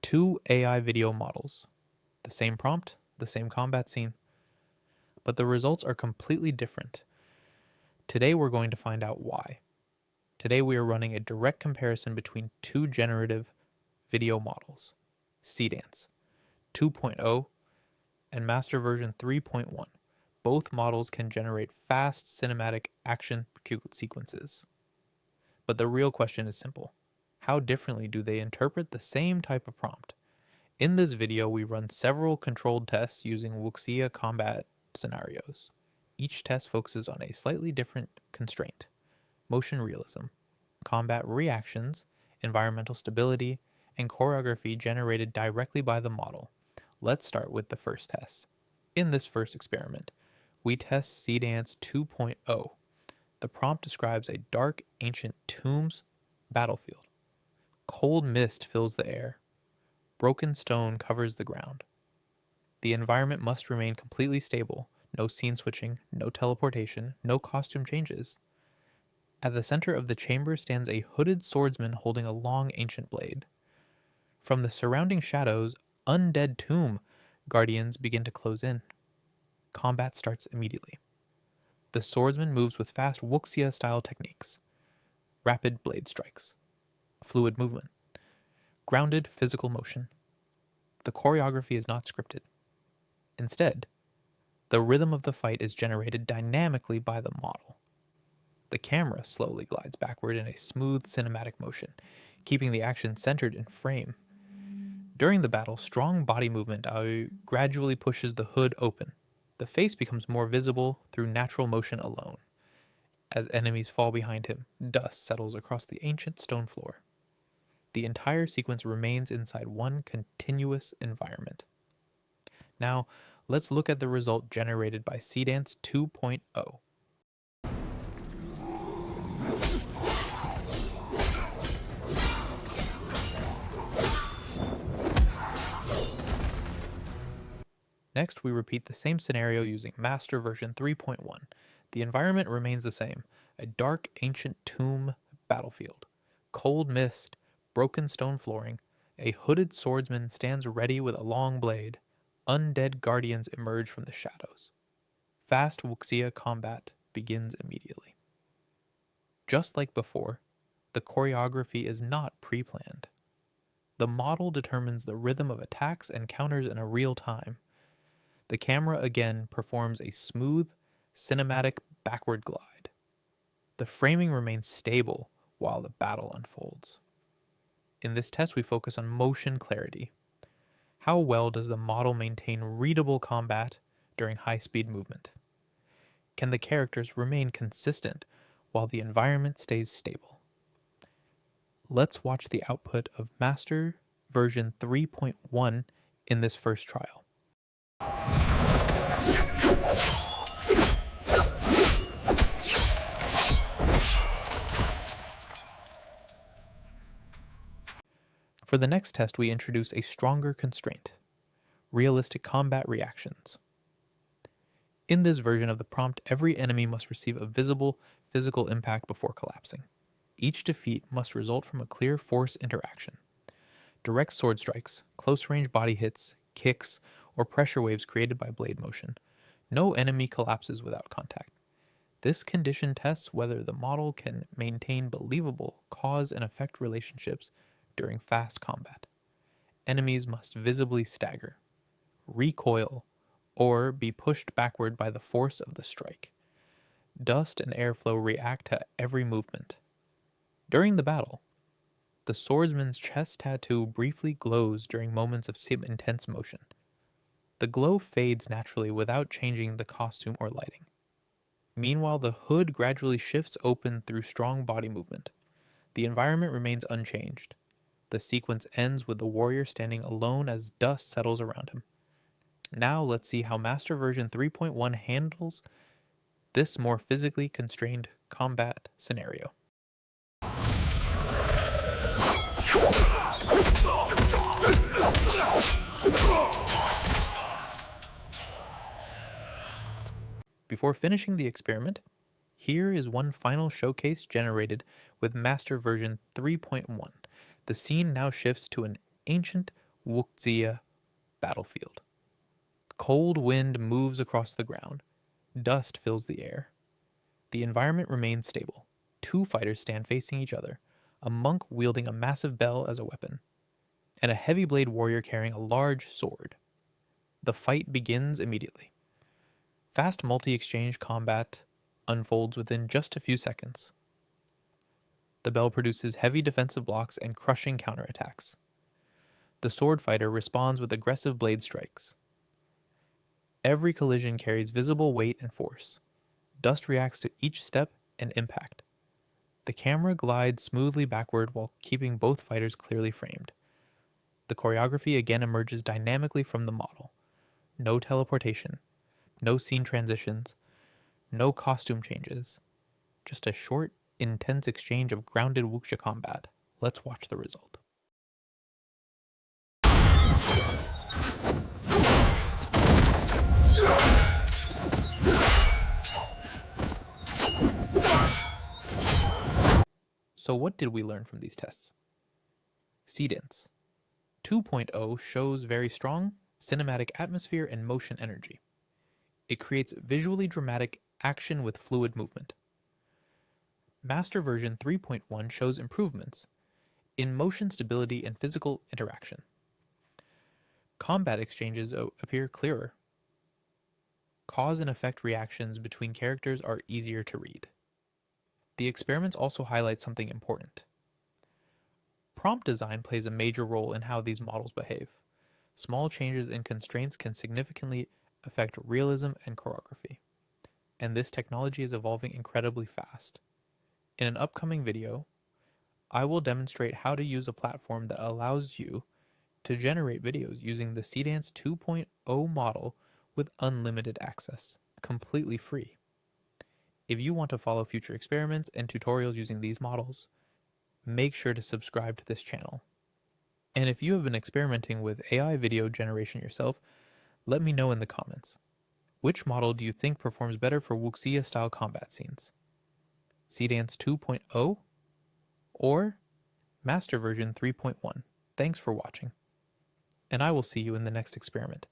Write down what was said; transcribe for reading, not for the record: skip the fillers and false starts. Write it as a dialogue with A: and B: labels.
A: two AI video models. The same prompt, the same combat scene, but the results are completely different. Today we're going to find out why. Today we are running a direct comparison between two generative video models, Seedance 2.0 and Master version 3.1. Both models can generate fast cinematic action sequences. But the real question is simple. How differently do they interpret the same type of prompt? In this video, we run several controlled tests using wuxia combat scenarios. Each test focuses on a slightly different constraint: motion realism, combat reactions, environmental stability, and choreography generated directly by the model. Let's start with the first test. In this first experiment, we test Seedance 2.0. The prompt describes a dark, ancient tomb's battlefield. Cold mist fills the air. Broken stone covers the ground. The environment must remain completely stable. No scene switching, no teleportation, no costume changes. At the center of the chamber stands a hooded swordsman holding a long ancient blade. From the surrounding shadows, undead tomb guardians begin to close in. Combat starts immediately. The swordsman moves with fast wuxia-style techniques. Rapid blade strikes. Fluid movement. Grounded physical motion. The choreography is not scripted. Instead, the rhythm of the fight is generated dynamically by the model. The camera slowly glides backward in a smooth cinematic motion, keeping the action centered in frame. During the battle, strong body movement gradually pushes the hood open. The face becomes more visible through natural motion alone. As enemies fall behind him, dust settles across the ancient stone floor. The entire sequence remains inside one continuous environment. Now, let's look at the result generated by Seedance 2.0. Next, we repeat the same scenario using Master version 3.1. The environment remains the same: a dark, ancient tomb battlefield. Cold mist, broken stone flooring, a hooded swordsman stands ready with a long blade. Undead guardians emerge from the shadows. Fast wuxia combat begins immediately. Just like before, the choreography is not pre-planned. The model determines the rhythm of attacks and counters in a real time. The camera again performs a smooth, cinematic backward glide. The framing remains stable while the battle unfolds. In this test, we focus on motion clarity. How well does the model maintain readable combat during high-speed movement? Can the characters remain consistent while the environment stays stable? Let's watch the output of Master version 3.1 in this first trial. For the next test, we introduce a stronger constraint: realistic combat reactions. In this version of the prompt, every enemy must receive a visible physical impact before collapsing. Each defeat must result from a clear force interaction. Direct sword strikes, close-range body hits, kicks, or pressure waves created by blade motion. No enemy collapses without contact. This condition tests whether the model can maintain believable cause and effect relationships during fast combat. Enemies must visibly stagger, recoil, or be pushed backward by the force of the strike. Dust and airflow react to every movement. During the battle, the swordsman's chest tattoo briefly glows during moments of intense motion. The glow fades naturally without changing the costume or lighting. Meanwhile, the hood gradually shifts open through strong body movement. The environment remains unchanged. The sequence ends with the warrior standing alone as dust settles around him. Now let's see how Master version 3.1 handles this more physically constrained combat scenario. Before finishing the experiment, here is one final showcase generated with Master version 3.1. The scene now shifts to an ancient wuxia battlefield. Cold wind moves across the ground. Dust fills the air. The environment remains stable. Two fighters stand facing each other, a monk wielding a massive bell as a weapon, and a heavy blade warrior carrying a large sword. The fight begins immediately. Fast multi-exchange combat unfolds within just a few seconds. The bell produces heavy defensive blocks and crushing counterattacks. The sword fighter responds with aggressive blade strikes. Every collision carries visible weight and force. Dust reacts to each step and impact. The camera glides smoothly backward while keeping both fighters clearly framed. The choreography again emerges dynamically from the model. No teleportation, no scene transitions, no costume changes. Just a short, intense exchange of grounded wuxia combat. Let's watch the result. So what did we learn from these tests? Seedance 2.0 shows very strong cinematic atmosphere and motion energy. It creates visually dramatic action with fluid movement. Master version 3.1 shows improvements in motion stability and physical interaction. Combat exchanges appear clearer. Cause and effect reactions between characters are easier to read. The experiments also highlight something important. Prompt design plays a major role in how these models behave. Small changes in constraints can significantly affect realism and choreography, and this technology is evolving incredibly fast. In an upcoming video, I will demonstrate how to use a platform that allows you to generate videos using the Seedance 2.0 model with unlimited access, completely free. If you want to follow future experiments and tutorials using these models, make sure to subscribe to this channel. And if you have been experimenting with AI video generation yourself, let me know in the comments. Which model do you think performs better for wuxia-style combat scenes? Seedance 2.0 or Master version 3.1? Thanks for watching, and I will see you in the next experiment.